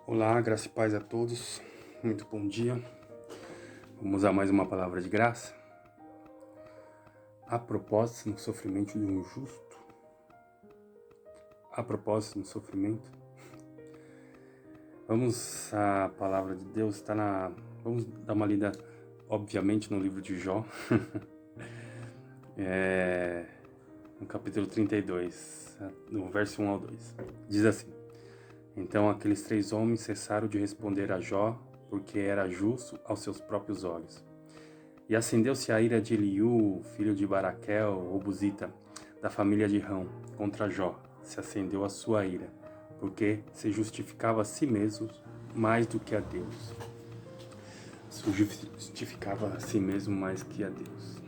Olá, graça e paz a todos. Muito bom dia. Vamos usar mais uma palavra de graça. Há propósito no sofrimento de um justo? Há propósito no sofrimento? A palavra de Deus está Vamos dar uma lida, obviamente, no livro de Jó. No capítulo 32, no verso 1 ao 2. Diz assim: Então aqueles 3 homens cessaram de responder a Jó, porque era justo aos seus próprios olhos. E acendeu-se a ira de Eliú, filho de Baraquel, o Buzita, da família de Rão, contra Jó. Se acendeu a sua ira, porque se justificava a si mesmo mais do que a Deus. Se justificava a si mesmo mais que a Deus.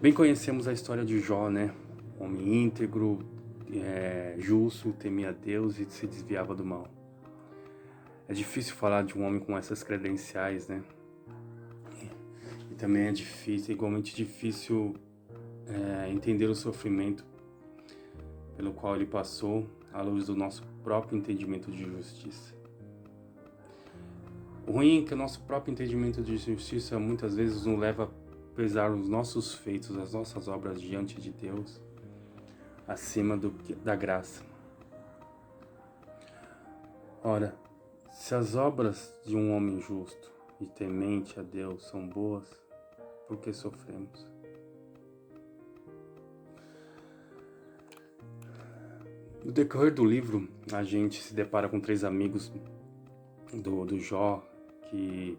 Bem conhecemos a história de Jó, né? Homem íntegro, justo, temia a Deus e se desviava do mal. É difícil falar de um homem com essas credenciais, né? E também é difícil, igualmente difícil, entender o sofrimento pelo qual ele passou à luz do nosso próprio entendimento de justiça. O ruim é que o nosso próprio entendimento de justiça muitas vezes nos leva a pesar os nossos feitos, as nossas obras diante de Deus, acima da graça. Ora, se as obras de um homem justo e temente a Deus são boas, por que sofremos? No decorrer do livro, a gente se depara com 3 amigos do Jó, que,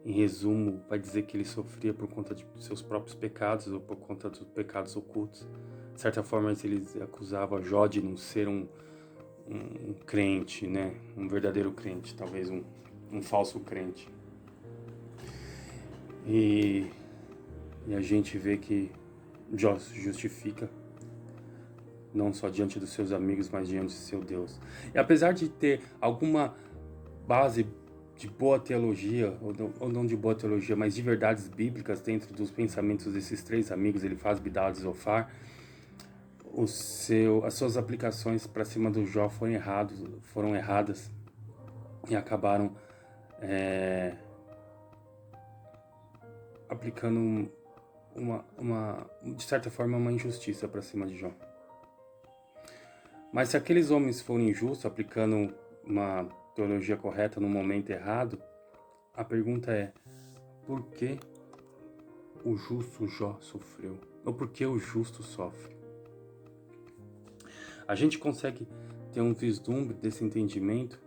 em resumo, vai dizer que ele sofria por conta de seus próprios pecados ou por conta dos pecados ocultos. De certa forma, eles acusavam Jó de não ser um crente, né? Um verdadeiro crente, talvez um falso crente. E a gente vê que Jó se justifica não só diante dos seus amigos, mas diante de seu Deus. E apesar de ter alguma base de boa teologia, ou não de boa teologia, mas de verdades bíblicas dentro dos pensamentos desses 3 amigos, Elifaz, Bildad e Zofar, as suas aplicações para cima do Jó foram erradas e acabaram aplicando de certa forma, uma injustiça para cima de Jó. Mas se aqueles homens forem injustos, aplicando uma teologia correta no momento errado, a pergunta é: por que o justo Jó sofreu? Ou por que o justo sofre? A gente consegue ter um vislumbre desse entendimento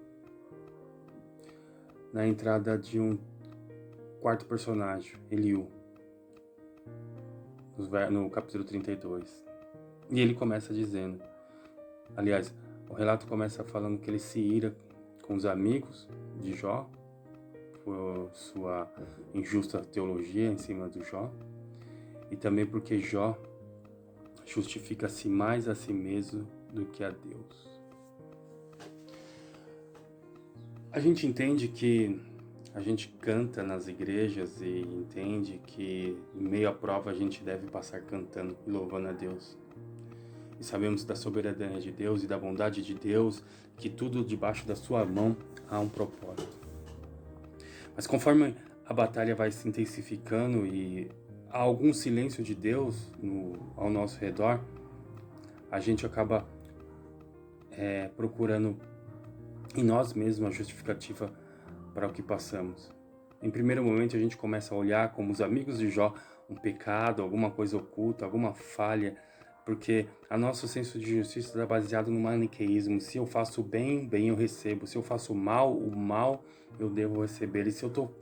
na entrada de um 4º personagem, Eliú, no capítulo 32. E ele começa dizendo, aliás, o relato começa falando que ele se ira com os amigos de Jó, por sua injusta teologia em cima do Jó, e também porque Jó justifica-se mais a si mesmo do que a Deus. A gente entende que a gente canta nas igrejas e entende que em meio à prova a gente deve passar cantando e louvando a Deus. E sabemos da soberania de Deus e da bondade de Deus, que tudo debaixo da sua mão há um propósito. Mas conforme a batalha vai se intensificando e há algum silêncio de Deus ao nosso redor, a gente acaba procurando em nós mesmos a justificativa para o que passamos. Em primeiro momento a gente começa a olhar como os amigos de Jó um pecado, alguma coisa oculta, alguma falha, porque o nosso senso de justiça está baseado no maniqueísmo. Se eu faço bem, bem eu recebo. Se eu faço mal, o mal eu devo receber. E se eu estou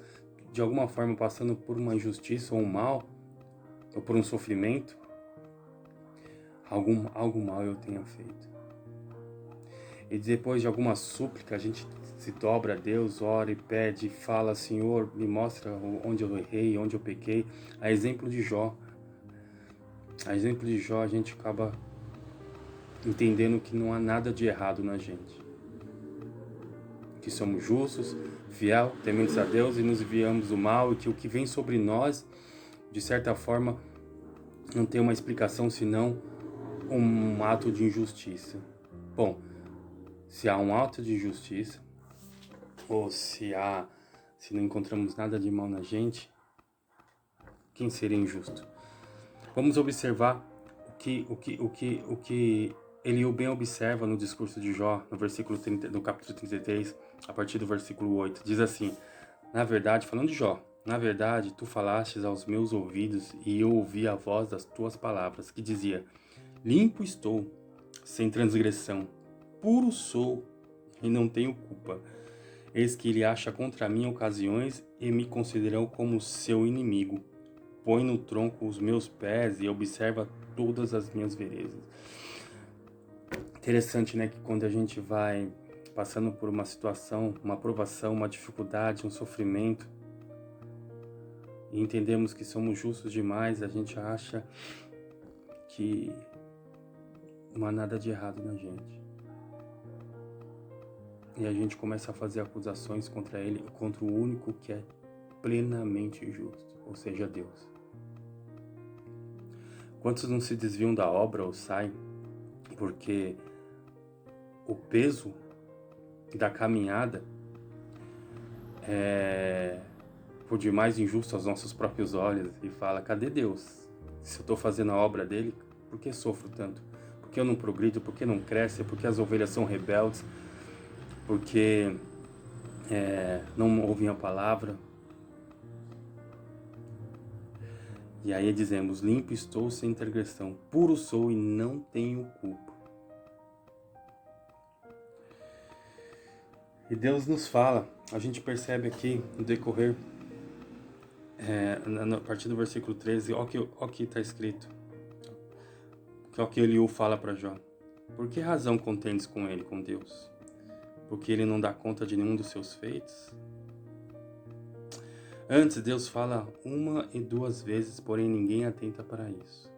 de alguma forma passando por uma injustiça ou um mal, ou por um sofrimento, algo mal eu tenha feito. E depois de alguma súplica, a gente se dobra a Deus, ora e pede, fala: Senhor, me mostra onde eu errei, onde eu pequei. A exemplo de Jó, a gente acaba entendendo que não há nada de errado na gente. Que somos justos, fiel, tementes a Deus e nos desviamos do mal, e que o que vem sobre nós, de certa forma, não tem uma explicação senão um ato de injustiça. Bom, se há um ato de injustiça, ou se não encontramos nada de mal na gente, quem seria injusto? Vamos observar o que Eliú bem observa no discurso de Jó, no versículo 30, no capítulo 33, a partir do versículo 8. Diz assim: na verdade, falando de Jó, na verdade, tu falastes aos meus ouvidos e eu ouvi a voz das tuas palavras, que dizia: limpo estou, sem transgressão, puro sou e não tenho culpa. Eis que ele acha contra mim ocasiões e me considerou como seu inimigo. Põe no tronco os meus pés e observa todas as minhas veredas. Interessante, né, que quando a gente vai passando por uma situação, uma provação, uma dificuldade, um sofrimento, e entendemos que somos justos demais, a gente acha que não há nada de errado na gente. E a gente começa a fazer acusações contra ele, contra o único que é plenamente justo, ou seja, Deus. Quantos não se desviam da obra ou saem porque o peso da caminhada é por demais injusto aos nossos próprios olhos e fala: cadê Deus? Se eu estou fazendo a obra dele, por que sofro tanto? Por que eu não progrido? Por que não cresce? Por que as ovelhas são rebeldes? Por que não ouvem a palavra? E aí dizemos: limpo estou sem transgressão, puro sou e não tenho culpa. E Deus nos fala, a gente percebe aqui no decorrer, a partir do versículo 13, olha o que está escrito, que é o que Eliú fala para Jó. Por que razão contendes com ele, com Deus? Porque ele não dá conta de nenhum dos seus feitos? Antes, Deus fala 1 e 2 vezes, porém ninguém atenta para isso.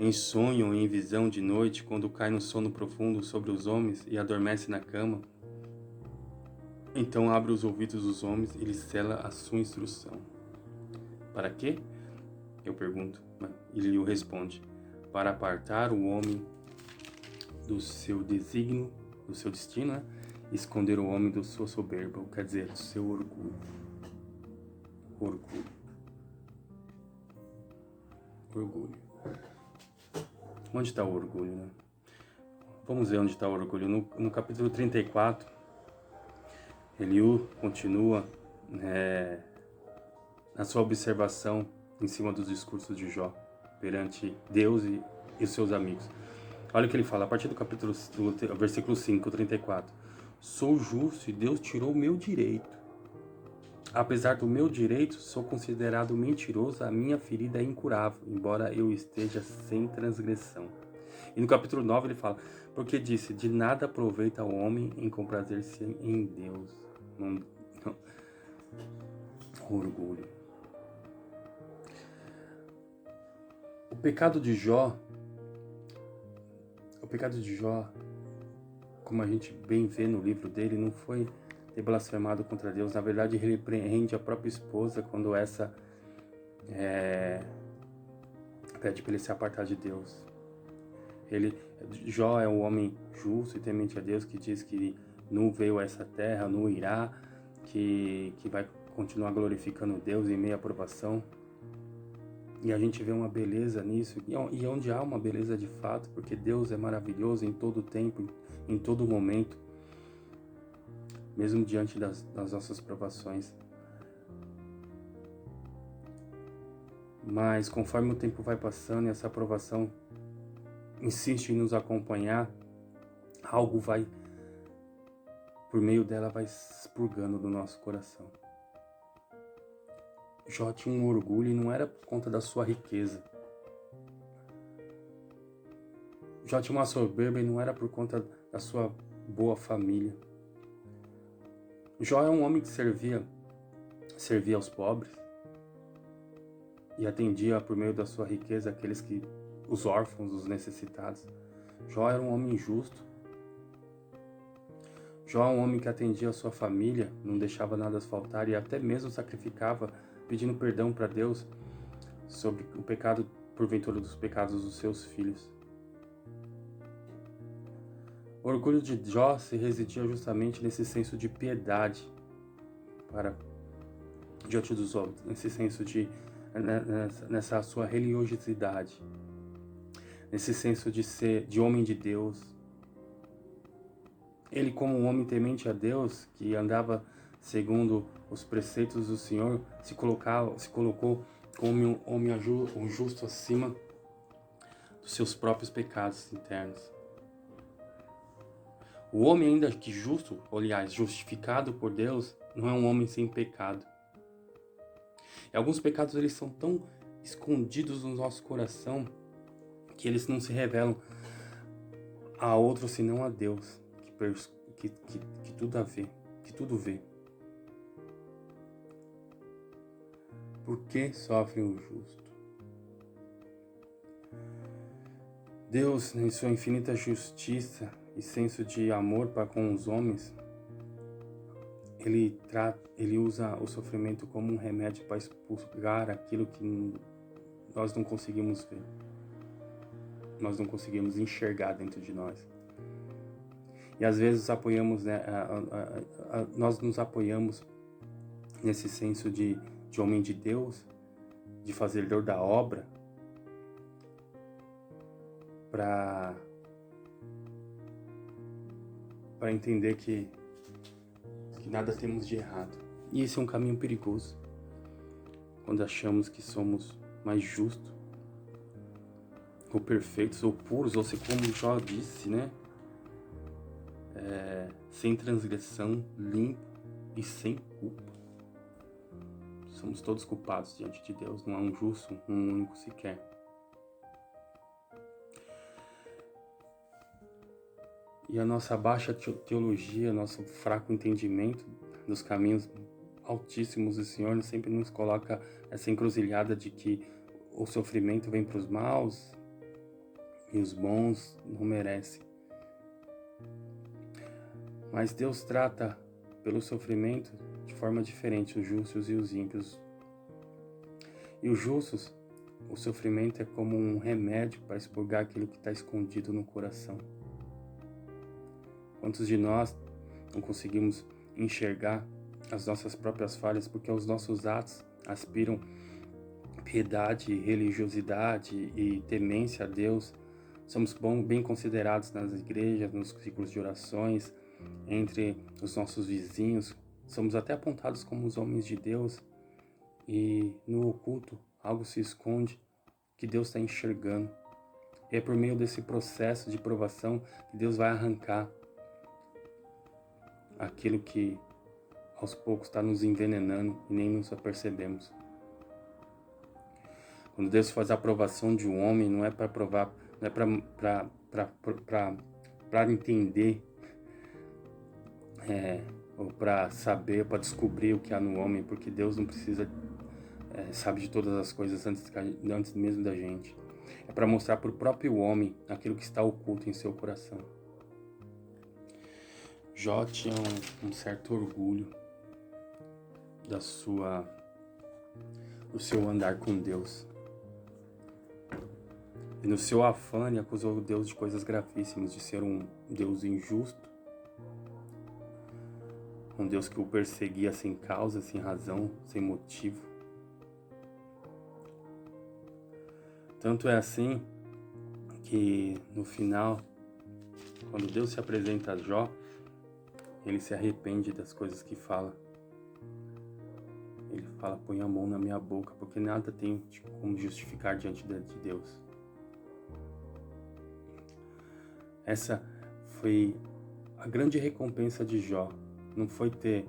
Em sonho ou em visão de noite, quando cai no sono profundo sobre os homens e adormece na cama, então abre os ouvidos dos homens e lhes cela a sua instrução. Para quê? Eu pergunto. Ele responde: para apartar o homem do seu desígnio, do seu destino, né? Esconder o homem da sua soberba, quer dizer, do seu orgulho. Orgulho. Onde está o orgulho, né? Vamos ver onde está o orgulho. No capítulo 34, Eliú continua na sua observação em cima dos discursos de Jó perante Deus e os seus amigos. Olha o que ele fala, a partir do versículo 5, 34. Sou justo e Deus tirou o meu direito. Apesar do meu direito, sou considerado mentiroso, a minha ferida é incurável, embora eu esteja sem transgressão. E no capítulo 9 ele fala, porque disse, de nada aproveita o homem em comprazer-se em Deus. Não. Orgulho. O pecado de Jó, como a gente bem vê no livro dele, não foi ter blasfemado contra Deus. Na verdade, ele repreende a própria esposa quando essa pede para ele se apartar de Deus. Jó é um homem justo e temente a Deus, que diz que não veio a essa terra, não irá, que vai continuar glorificando Deus em meio à provação. E a gente vê uma beleza nisso, e onde há uma beleza de fato, porque Deus é maravilhoso em todo tempo, em todo momento, mesmo diante das nossas provações. Mas conforme o tempo vai passando e essa provação insiste em nos acompanhar, algo por meio dela, vai expurgando do nosso coração. Jó tinha um orgulho e não era por conta da sua riqueza. Jó tinha uma soberba e não era por conta da sua boa família. Jó é um homem que servia aos pobres e atendia por meio da sua riqueza os órfãos, os necessitados. Jó era um homem justo. Jó é um homem que atendia a sua família, não deixava nada faltar e até mesmo sacrificava, pedindo perdão para Deus sobre o pecado, porventura dos pecados dos seus filhos. O orgulho de Jó se residia justamente nesse senso de piedade para diante dos homens, nesse senso nessa sua religiosidade, nesse senso de ser de homem de Deus. Ele, como um homem temente a Deus, que andava segundo os preceitos do Senhor, se colocou como um homem justo acima dos seus próprios pecados internos. O homem ainda que justo, aliás, justificado por Deus, não é um homem sem pecado. E alguns pecados eles são tão escondidos no nosso coração que eles não se revelam a outro senão a Deus, que tudo vê. Por que sofre o justo? Deus, em sua infinita justiça e senso de amor para com os homens, ele usa o sofrimento como um remédio para expurgar aquilo que nós não conseguimos ver. Nós não conseguimos enxergar dentro de nós. E às vezes nós nos apoiamos nesse senso de homem de Deus, de fazedor da obra, para entender que nada temos de errado. E esse é um caminho perigoso, quando achamos que somos mais justos, ou perfeitos, ou puros, ou se como Jó disse, né? Sem transgressão, limpo e sem culpa. Somos todos culpados diante de Deus, não há um justo, um único sequer. E a nossa baixa teologia, nosso fraco entendimento dos caminhos altíssimos do Senhor sempre nos coloca essa encruzilhada de que o sofrimento vem para os maus e os bons não merecem. Mas Deus trata pelo sofrimento de forma diferente os justos e os ímpios. E os justos, o sofrimento é como um remédio para expurgar aquilo que está escondido no coração. Quantos de nós não conseguimos enxergar as nossas próprias falhas porque os nossos atos aspiram piedade, religiosidade e temência a Deus? Somos bem considerados nas igrejas, nos ciclos de orações, entre os nossos vizinhos. Somos até apontados como os homens de Deus, e no oculto algo se esconde que Deus está enxergando. E é por meio desse processo de provação que Deus vai arrancar aquilo que aos poucos está nos envenenando e nem nos apercebemos. Quando Deus faz a aprovação de um homem, não é para provar, não é para entender, ou para saber, para descobrir o que há no homem, porque Deus não precisa, sabe de todas as coisas antes mesmo da gente. É para mostrar para o próprio homem aquilo que está oculto em seu coração. Jó tinha um certo orgulho do seu andar com Deus. E no seu afã, ele acusou Deus de coisas gravíssimas, de ser um Deus injusto, um Deus que o perseguia sem causa, sem razão, sem motivo. Tanto é assim que no final, quando Deus se apresenta a Jó, ele se arrepende das coisas que fala. Ele fala: põe a mão na minha boca, porque nada tem como justificar diante de Deus. Essa foi a grande recompensa de Jó. Não foi ter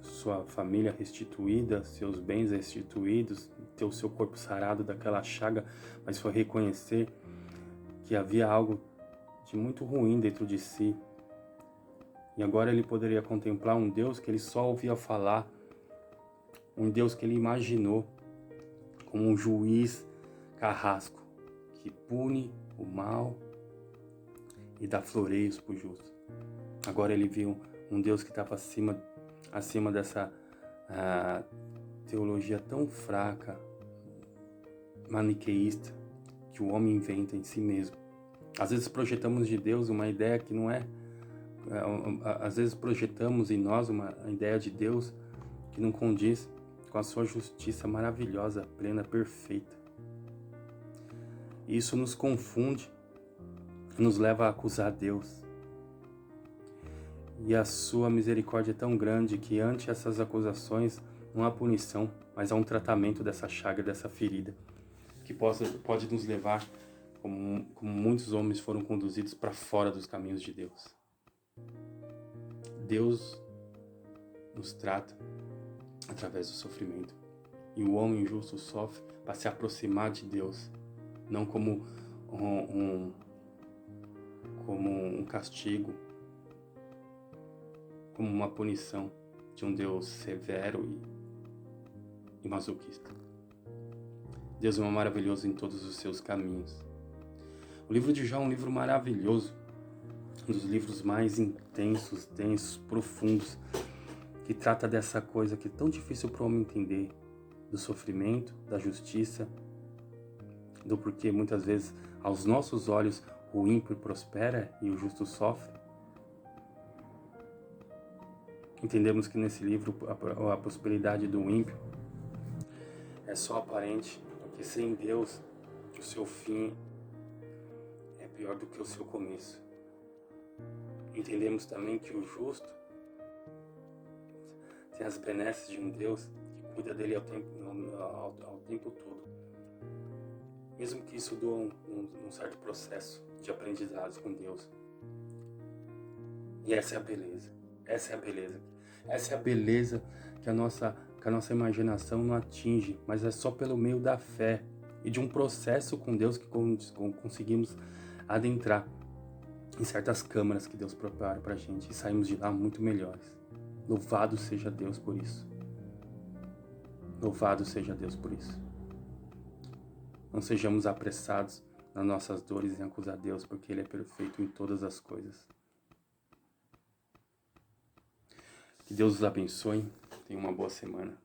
sua família restituída, seus bens restituídos, ter o seu corpo sarado daquela chaga, mas foi reconhecer que havia algo de muito ruim dentro de si. E agora ele poderia contemplar um Deus que ele só ouvia falar, um Deus que ele imaginou como um juiz carrasco, que pune o mal e dá floreios para o justo. Agora ele viu um Deus que estava acima dessa teologia tão fraca, maniqueísta, que o homem inventa em si mesmo. Às vezes projetamos de Deus uma ideia que não é. Às vezes projetamos em nós uma ideia de Deus que não condiz com a sua justiça maravilhosa, plena, perfeita. E isso nos confunde, nos leva a acusar Deus. E a sua misericórdia é tão grande que ante essas acusações não há punição, mas há um tratamento dessa chaga, dessa ferida, que pode nos levar, como muitos homens foram conduzidos para fora dos caminhos de Deus. Deus nos trata através do sofrimento. E o homem justo sofre para se aproximar de Deus, não como um castigo, como uma punição de um Deus severo e masoquista. Deus é maravilhoso em todos os seus caminhos. O livro de Jó é um livro maravilhoso, um dos livros mais intensos, densos, profundos, que trata dessa coisa que é tão difícil para o homem entender, do sofrimento, da justiça, do porquê muitas vezes aos nossos olhos o ímpio prospera e o justo sofre. Entendemos que nesse livro a prosperidade do ímpio é só aparente, porque sem Deus o seu fim é pior do que o seu começo. Entendemos também que o justo tem as benesses de um Deus que cuida dele ao tempo todo. Mesmo que isso doa um certo processo de aprendizado com Deus. E essa é a beleza. Essa é a beleza. Essa é a beleza que a nossa imaginação não atinge, mas é só pelo meio da fé e de um processo com Deus que conseguimos adentrar em certas câmaras que Deus prepara pra gente e saímos de lá muito melhores. Louvado seja Deus por isso. Louvado seja Deus por isso. Não sejamos apressados nas nossas dores em acusar Deus, porque Ele é perfeito em todas as coisas. Que Deus os abençoe. Tenha uma boa semana.